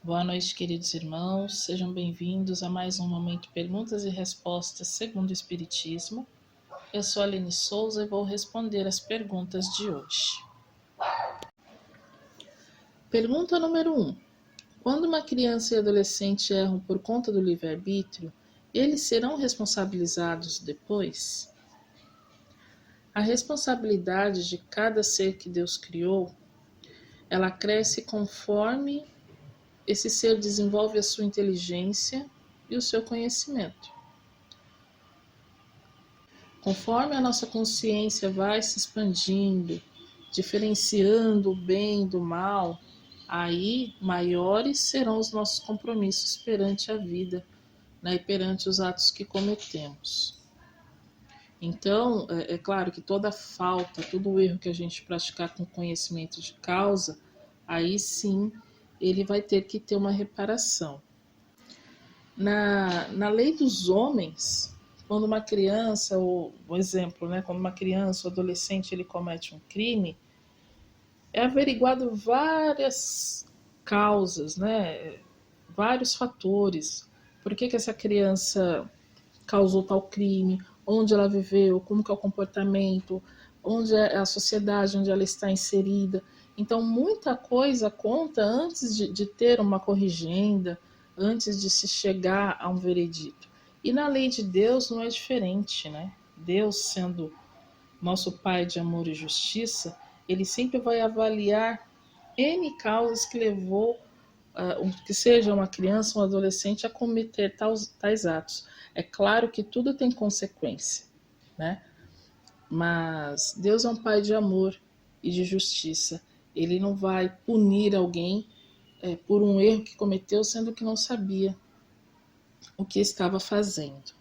Boa noite, queridos irmãos. Sejam bem-vindos a mais um Momento Perguntas e Respostas segundo o Espiritismo. Eu sou a Aline Souza e vou responder as perguntas de hoje. Pergunta número 1. Quando uma criança e adolescente erram por conta do livre-arbítrio, eles serão responsabilizados depois? A responsabilidade de cada ser que Deus criou, ela cresce conforme esse ser desenvolve a sua inteligência e o seu conhecimento. Conforme a nossa consciência vai se expandindo, diferenciando o bem do mal, aí maiores serão os nossos compromissos perante a vida, né, e perante os atos que cometemos. Então, é claro que toda falta, todo erro que a gente praticar com conhecimento de causa, aí sim ele vai ter que ter uma reparação. Na lei dos homens, quando uma criança, ou um exemplo, né, quando uma criança ou adolescente ele comete um crime, é averiguado várias causas, né, vários fatores. Por que essa criança causou tal crime, onde ela viveu, como que é o comportamento, onde é a sociedade onde ela está inserida. Então, muita coisa conta antes de ter uma corrigenda, antes de se chegar a um veredito. E na lei de Deus não é diferente, né? Deus, sendo nosso Pai de amor e justiça, ele sempre vai avaliar N causas que levou que seja uma criança, um adolescente, a cometer tais atos. É claro que tudo tem consequência, né? Mas Deus é um Pai de amor e de justiça. Ele não vai punir alguém por um erro que cometeu, sendo que não sabia o que estava fazendo.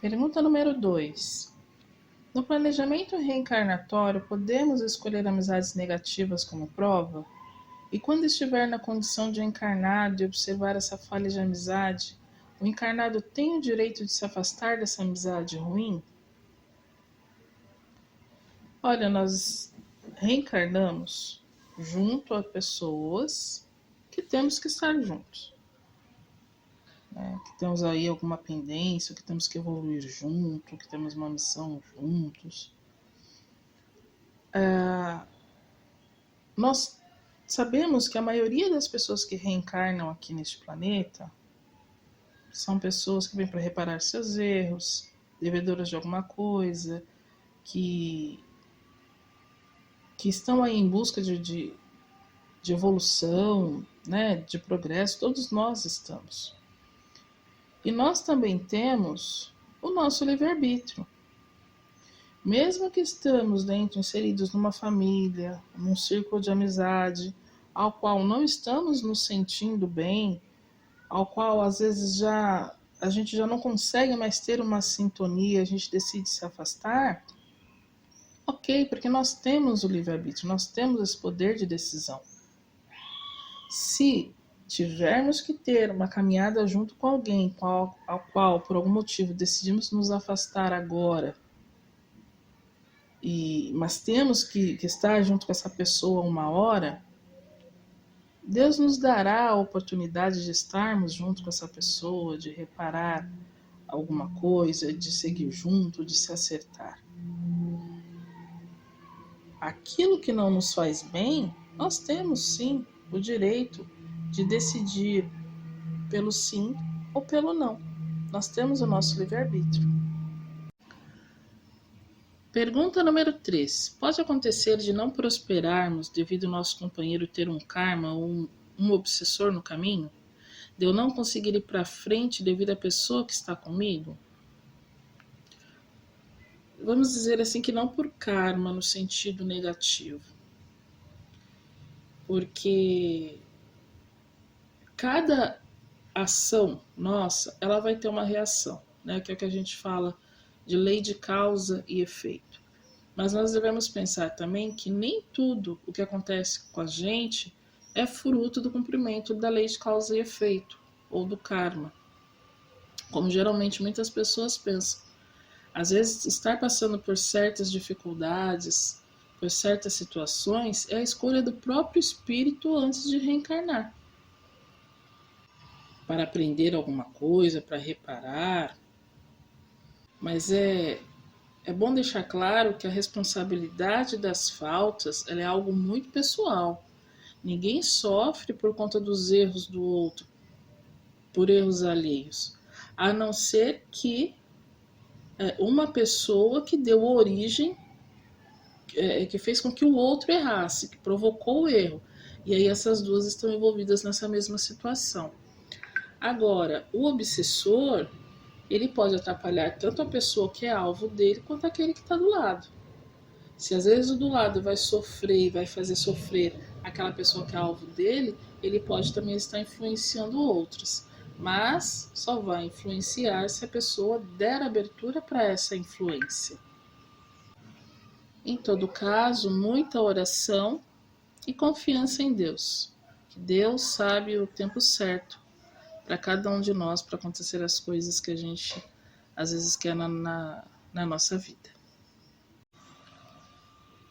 Pergunta número 2. No planejamento reencarnatório, podemos escolher amizades negativas como prova? E quando estiver na condição de encarnado e observar essa falha de amizade, o encarnado tem o direito de se afastar dessa amizade ruim? Olha, nós reencarnamos junto a pessoas que temos que estar juntos, né? Que temos aí alguma pendência, que temos que evoluir junto, que temos uma missão juntos. Nós sabemos que a maioria das pessoas que reencarnam aqui neste planeta são pessoas que vêm para reparar seus erros, devedoras de alguma coisa, que estão aí em busca de evolução, né, de progresso. Todos nós estamos. E nós também temos o nosso livre-arbítrio. Mesmo que estamos inseridos numa família, num círculo de amizade, ao qual não estamos nos sentindo bem, ao qual às vezes a gente já não consegue mais ter uma sintonia, a gente decide se afastar, ok, porque nós temos o livre-arbítrio, nós temos esse poder de decisão. Se tivermos que ter uma caminhada junto com alguém ao qual por algum motivo decidimos nos afastar agora, mas temos que estar junto com essa pessoa uma hora, Deus nos dará a oportunidade de estarmos junto com essa pessoa, de reparar alguma coisa, de seguir junto, de se acertar. Aquilo que não nos faz bem, nós temos sim o direito de decidir pelo sim ou pelo não. Nós temos o nosso livre-arbítrio. Pergunta número 3. Pode acontecer de não prosperarmos devido ao nosso companheiro ter um karma ou um obsessor no caminho? De eu não conseguir ir para frente devido à pessoa que está comigo? Vamos dizer assim que não por karma no sentido negativo. Porque cada ação nossa, ela vai ter uma reação, né? Que é o que a gente fala de lei de causa e efeito. Mas nós devemos pensar também que nem tudo o que acontece com a gente é fruto do cumprimento da lei de causa e efeito, ou do karma, como geralmente muitas pessoas pensam. Às vezes, estar passando por certas dificuldades, pois certas situações é a escolha do próprio espírito antes de reencarnar. Para aprender alguma coisa, para reparar, mas é bom deixar claro que a responsabilidade das faltas ela é algo muito pessoal. Ninguém sofre por conta dos erros do outro, por erros alheios, a não ser que uma pessoa que deu origem, que fez com que o outro errasse, que provocou o erro. E aí essas duas estão envolvidas nessa mesma situação. Agora, o obsessor, ele pode atrapalhar tanto a pessoa que é alvo dele, quanto aquele que está do lado. Se às vezes o do lado vai sofrer e vai fazer sofrer aquela pessoa que é alvo dele, ele pode também estar influenciando outros. Mas só vai influenciar se a pessoa der abertura para essa influência. Em todo caso, muita oração e confiança em Deus. Que Deus sabe o tempo certo para cada um de nós para acontecer as coisas que a gente às vezes quer na nossa vida.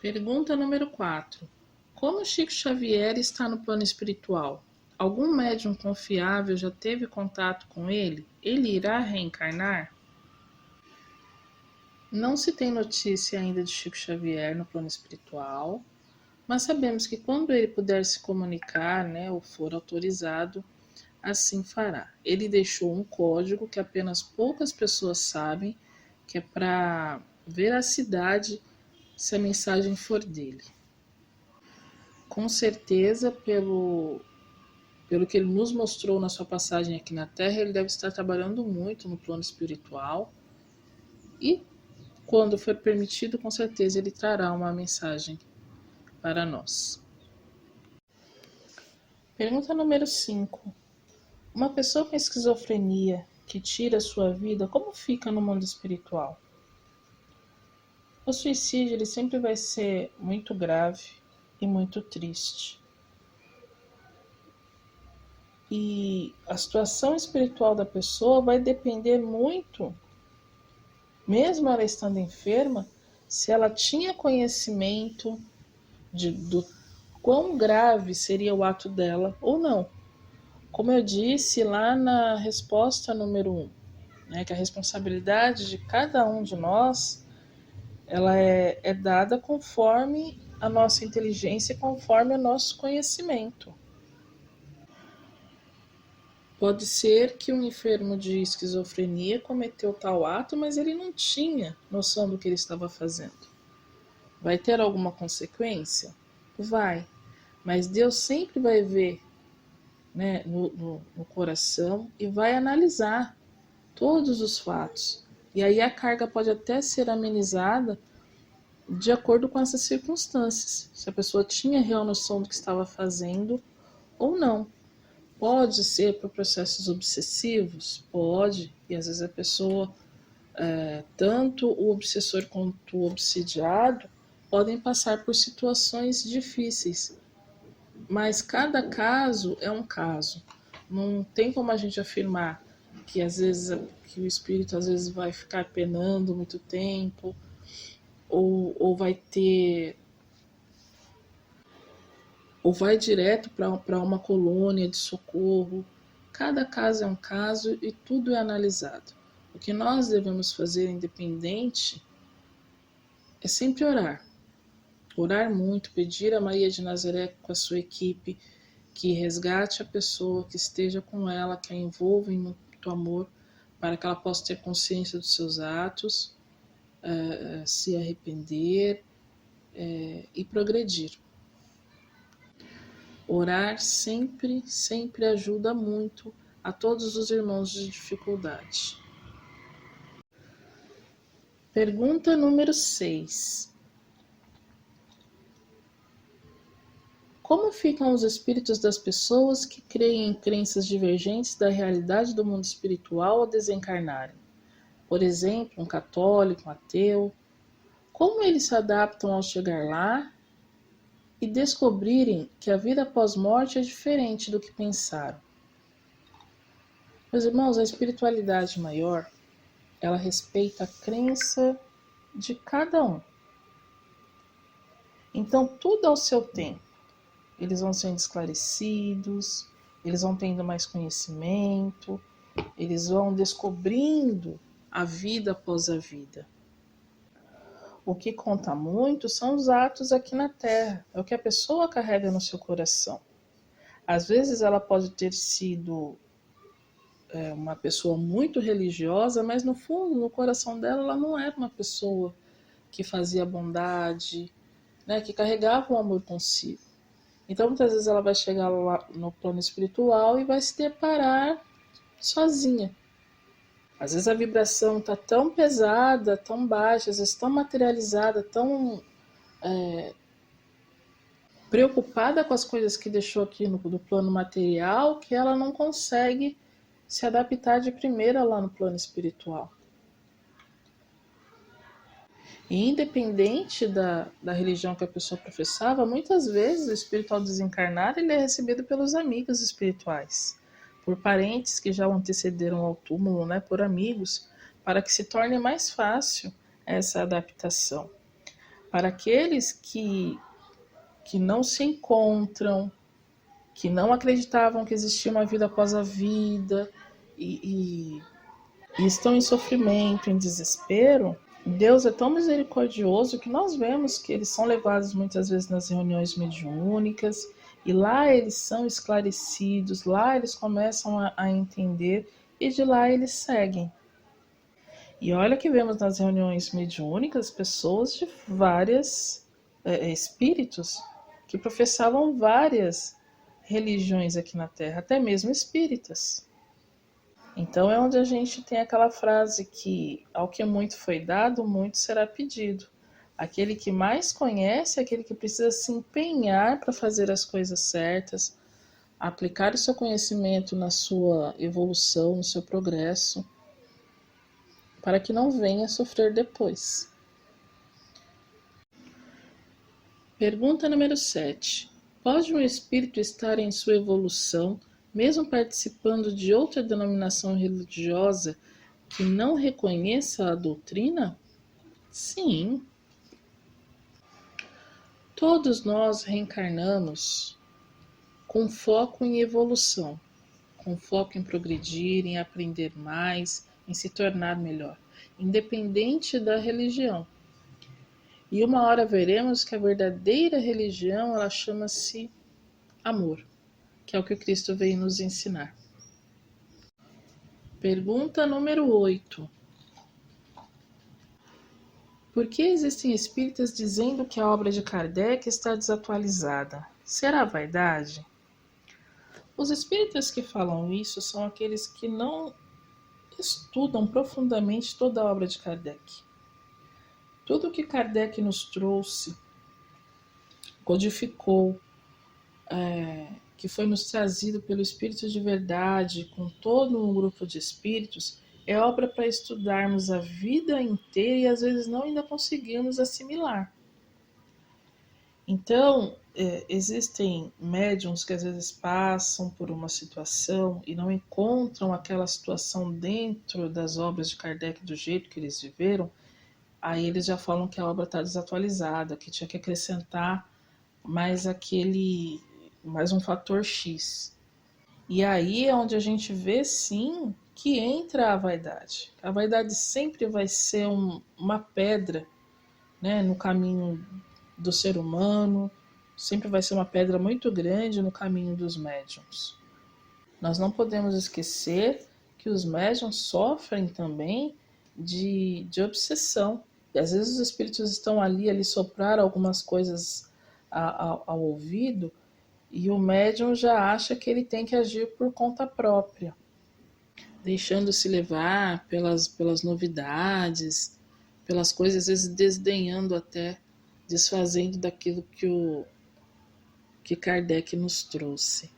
Pergunta número 4. Como Chico Xavier está no plano espiritual? Algum médium confiável já teve contato com ele? Ele irá reencarnar? Não se tem notícia ainda de Chico Xavier no plano espiritual, mas sabemos que quando ele puder se comunicar, ou for autorizado, assim fará. Ele deixou um código que apenas poucas pessoas sabem, que é para veracidade se a mensagem for dele. Com certeza, pelo que ele nos mostrou na sua passagem aqui na Terra, ele deve estar trabalhando muito no plano espiritual e, quando for permitido, com certeza ele trará uma mensagem para nós. Pergunta número 5. Uma pessoa com esquizofrenia que tira a sua vida, como fica no mundo espiritual? O suicídio ele sempre vai ser muito grave e muito triste. E a situação espiritual da pessoa vai depender muito, mesmo ela estando enferma, se ela tinha conhecimento do quão grave seria o ato dela ou não. Como eu disse lá na resposta número 1, que a responsabilidade de cada um de nós ela é dada conforme a nossa inteligência, conforme o nosso conhecimento. Pode ser que um enfermo de esquizofrenia cometeu tal ato, mas ele não tinha noção do que ele estava fazendo. Vai ter alguma consequência? Vai. Mas Deus sempre vai ver no coração e vai analisar todos os fatos. E aí a carga pode até ser amenizada de acordo com essas circunstâncias. Se a pessoa tinha real noção do que estava fazendo ou não. Pode ser por processos obsessivos? Pode. E às vezes a pessoa, tanto o obsessor quanto o obsidiado, podem passar por situações difíceis. Mas cada caso é um caso. Não tem como a gente afirmar que às vezes que o espírito às vezes vai ficar penando muito tempo ou vai ter ou vai direto para uma colônia de socorro. Cada caso é um caso e tudo é analisado. O que nós devemos fazer, independente, é sempre orar. Orar muito, pedir a Maria de Nazaré com a sua equipe que resgate a pessoa, que esteja com ela, que a envolva em muito amor, para que ela possa ter consciência dos seus atos, se arrepender e progredir. Orar sempre, sempre ajuda muito a todos os irmãos de dificuldade. Pergunta número 6. Como ficam os espíritos das pessoas que creem em crenças divergentes da realidade do mundo espiritual ao desencarnarem? Por exemplo, um católico, um ateu. Como eles se adaptam ao chegar lá e descobrirem que a vida pós-morte é diferente do que pensaram? Meus irmãos, a espiritualidade maior, ela respeita a crença de cada um. Então, tudo ao seu tempo. Eles vão sendo esclarecidos, eles vão tendo mais conhecimento, eles vão descobrindo a vida após a vida. O que conta muito são os atos aqui na Terra, é o que a pessoa carrega no seu coração. Às vezes ela pode ter sido uma pessoa muito religiosa, mas no fundo, no coração dela, ela não era uma pessoa que fazia bondade, né, que carregava o amor consigo. Então, muitas vezes ela vai chegar lá no plano espiritual e vai se deparar sozinha. Às vezes a vibração está tão pesada, tão baixa, às vezes tão materializada, tão preocupada com as coisas que deixou aqui no plano material, que ela não consegue se adaptar de primeira lá no plano espiritual. E independente da religião que a pessoa professava, muitas vezes o espiritual desencarnado ele é recebido pelos amigos espirituais, por parentes que já o antecederam ao túmulo, né, por amigos, para que se torne mais fácil essa adaptação. Para aqueles que não se encontram, que não acreditavam que existia uma vida após a vida e estão em sofrimento, em desespero, Deus é tão misericordioso que nós vemos que eles são levados muitas vezes nas reuniões mediúnicas e lá eles são esclarecidos, lá eles começam a entender e de lá eles seguem. E olha que vemos nas reuniões mediúnicas pessoas de várias espíritos que professavam várias religiões aqui na Terra, até mesmo espíritas. Então é onde a gente tem aquela frase que ao que muito foi dado, muito será pedido. Aquele que mais conhece é aquele que precisa se empenhar para fazer as coisas certas, aplicar o seu conhecimento na sua evolução, no seu progresso, para que não venha a sofrer depois. Pergunta número 7. Pode um espírito estar em sua evolução, mesmo participando de outra denominação religiosa que não reconheça a doutrina? Sim. Todos nós reencarnamos com foco em evolução, com foco em progredir, em aprender mais, em se tornar melhor, independente da religião. E uma hora veremos que a verdadeira religião, ela chama-se amor, que é o que Cristo veio nos ensinar. Pergunta número 8. Por que existem espíritas dizendo que a obra de Kardec está desatualizada? Será vaidade? Os espíritas que falam isso são aqueles que não estudam profundamente toda a obra de Kardec. Tudo que Kardec nos trouxe, codificou, que foi nos trazido pelo Espírito de Verdade, com todo um grupo de espíritos, é obra para estudarmos a vida inteira e às vezes não ainda conseguimos assimilar. Então, existem médiums que às vezes passam por uma situação e não encontram aquela situação dentro das obras de Kardec do jeito que eles viveram, aí eles já falam que a obra está desatualizada, que tinha que acrescentar mais mais um fator X. E aí é onde a gente vê sim que entra a vaidade. A vaidade sempre vai ser uma pedra, né, no caminho do ser humano, sempre vai ser uma pedra muito grande no caminho dos médiums. Nós não podemos esquecer que os médiums sofrem também de obsessão. E às vezes os espíritos estão ali soprar algumas coisas ao ouvido e o médium já acha que ele tem que agir por conta própria, deixando-se levar pelas novidades, pelas coisas, às vezes desdenhando até, desfazendo daquilo que Kardec nos trouxe.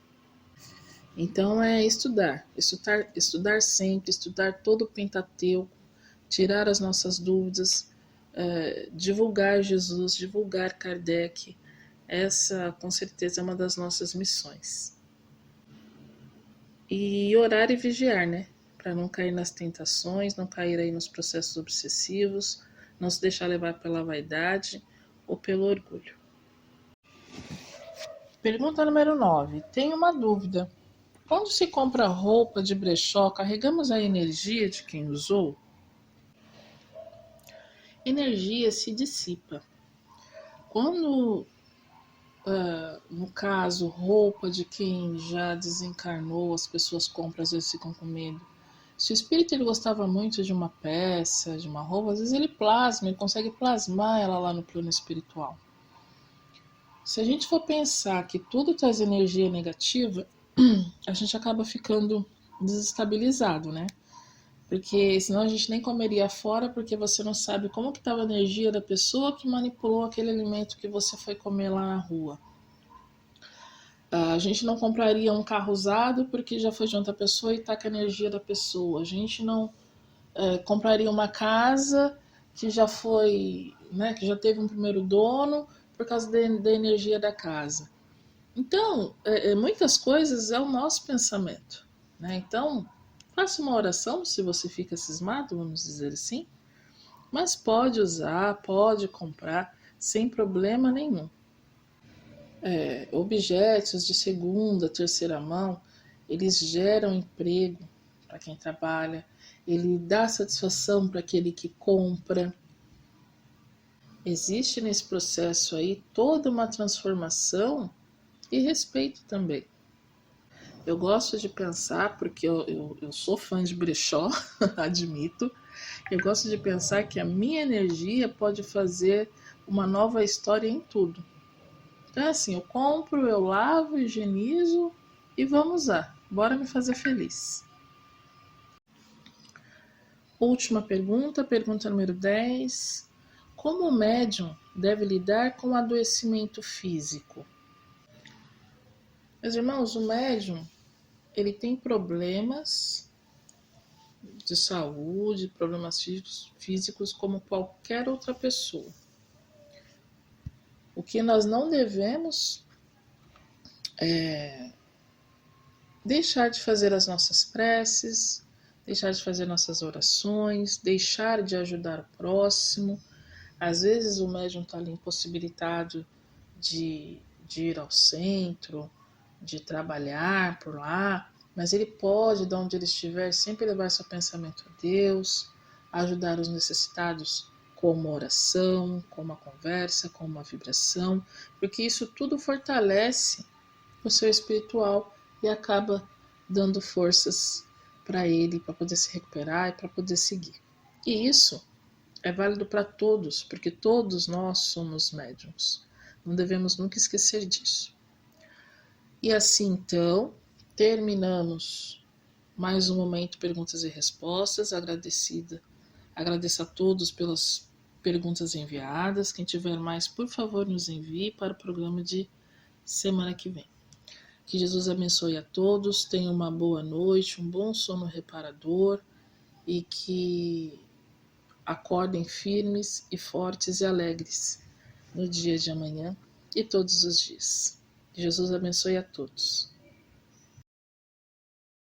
Então é estudar sempre, estudar todo o Pentateuco, tirar as nossas dúvidas, divulgar Jesus, divulgar Kardec. Essa, com certeza, é uma das nossas missões. E orar e vigiar, né? Para não cair nas tentações, não cair aí nos processos obsessivos, não se deixar levar pela vaidade ou pelo orgulho. Pergunta número 9. Tenho uma dúvida. Quando se compra roupa de brechó, carregamos a energia de quem usou? Energia se dissipa. Quando, no caso, roupa de quem já desencarnou, as pessoas compram, às vezes ficam com medo. Se o espírito ele gostava muito de uma peça, de uma roupa, às vezes ele plasma, ele consegue plasmar ela lá no plano espiritual. Se a gente for pensar que tudo traz energia negativa, a gente acaba ficando desestabilizado, né? Porque senão a gente nem comeria fora, porque você não sabe como que estava a energia da pessoa que manipulou aquele alimento que você foi comer lá na rua. A gente não compraria um carro usado porque já foi de outra pessoa e está com a energia da pessoa. A gente não compraria uma casa que já foi, né, que já teve um primeiro dono por causa da energia da casa. Então, muitas coisas é o nosso pensamento, né? Então, faça uma oração se você fica cismado, vamos dizer assim, mas pode usar, pode comprar sem problema nenhum. Objetos de segunda, terceira mão, eles geram emprego para quem trabalha, ele dá satisfação para aquele que compra. Existe nesse processo aí toda uma transformação e respeito também. Eu gosto de pensar, porque eu sou fã de brechó, admito, eu gosto de pensar que a minha energia pode fazer uma nova história em tudo. Então, assim, eu compro, eu lavo, higienizo e vamos lá. Bora me fazer feliz. Última pergunta, pergunta número 10. Como o médium deve lidar com o adoecimento físico? Meus irmãos, o médium, ele tem problemas de saúde, problemas físicos como qualquer outra pessoa. O que nós não devemos é deixar de fazer as nossas preces, deixar de fazer nossas orações, deixar de ajudar o próximo. Às vezes o médium está ali impossibilitado de ir ao centro, de trabalhar por lá, mas ele pode, de onde ele estiver, sempre levar seu pensamento a Deus, ajudar os necessitados com uma oração, com uma conversa, com uma vibração, porque isso tudo fortalece o seu espiritual e acaba dando forças para ele, para poder se recuperar e para poder seguir. E isso é válido para todos, porque todos nós somos médiums. Não devemos nunca esquecer disso. E assim, então, terminamos mais um momento perguntas e respostas. Agradeço a todos pelas perguntas enviadas. Quem tiver mais, por favor, nos envie para o programa de semana que vem. Que Jesus abençoe a todos, tenham uma boa noite, um bom sono reparador e que acordem firmes e fortes e alegres no dia de amanhã e todos os dias. Que Jesus abençoe a todos.